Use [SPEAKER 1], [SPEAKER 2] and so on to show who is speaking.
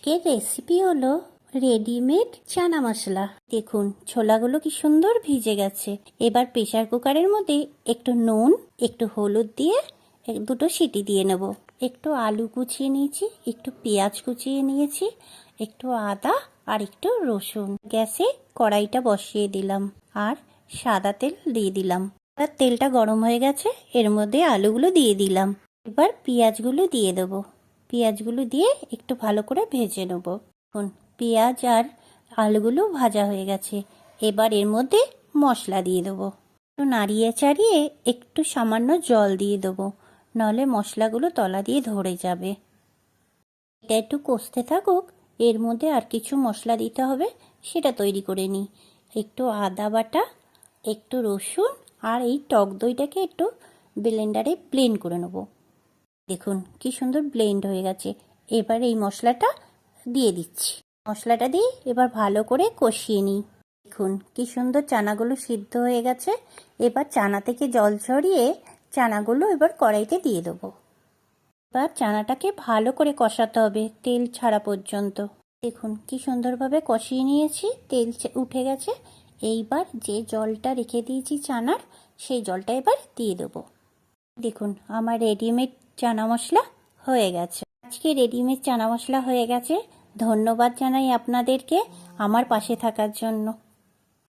[SPEAKER 1] আজকের রেসিপি হলো রেডিমেড চানা মশলা। দেখুন ছোলাগুলো কি সুন্দর ভিজে গেছে। এবার প্রেসার কুকারের মধ্যে একটু নুন, একটু হলুদ দিয়ে দুটো সিটি দিয়ে নেব। একটু আলু কুচিয়ে নিয়েছি, একটু পেঁয়াজ কুচিয়ে নিয়েছি, একটু আদা আর একটু রসুন। গ্যাসে কড়াইটা বসিয়ে দিলাম আর সাদা তেল দিয়ে দিলাম। আর তেলটা গরম হয়ে গেছে, এর মধ্যে আলুগুলো দিয়ে দিলাম। এবার পেঁয়াজগুলো দিয়ে দেবো। পেঁয়াজগুলো দিয়ে একটু ভালো করে ভেজে নেব। এখন পেঁয়াজ আর আলুগুলো ভাজা হয়ে গেছে। এবার এর মধ্যে মশলা দিয়ে দেবো। একটু নাড়িয়ে চাড়িয়ে একটু সামান্য জল দিয়ে দেবো, নাহলে মশলাগুলো তলা দিয়ে ধরে যাবে। এটা একটু কষতে থাকুক, এর মধ্যে আর কিছু মশলা দিতে হবে, সেটা তৈরি করে নিই। একটু আদা বাটা, একটু রসুন আর এই টক দইটাকে একটু ব্লেন্ডারে ব্লেন্ড করে নেবো। দেখুন কি সুন্দর ব্লেন্ড হয়ে গেছে। এবার এই মশলাটা দিয়ে দিচ্ছি। মশলাটা দিয়ে এবার ভালো করে কষিয়ে নিই। দেখুন কি সুন্দর চানাগুলো সিদ্ধ হয়ে গেছে। এবার চানা থেকে জল ঝরিয়ে চানাগুলো এবার কড়াইতে দিয়ে দেবো। এবার চানাটাকে ভালো করে কষাতে হবে তেল ছাড়া পর্যন্ত। দেখুন কি সুন্দরভাবে কষিয়ে নিয়েছি, তেল উঠে গেছে। এইবার যে জলটা রেখে দিয়েছি চানার, সেই জলটা এবার দিয়ে দেবো। দেখুন আমার রেডিমেড চানা মশলা হয়ে গেছে। আজকে রেডিমেড চানা মশলা হয়ে গেছে। ধন্যবাদ জানাই আপনাদেরকে আমার পাশে থাকার জন্য।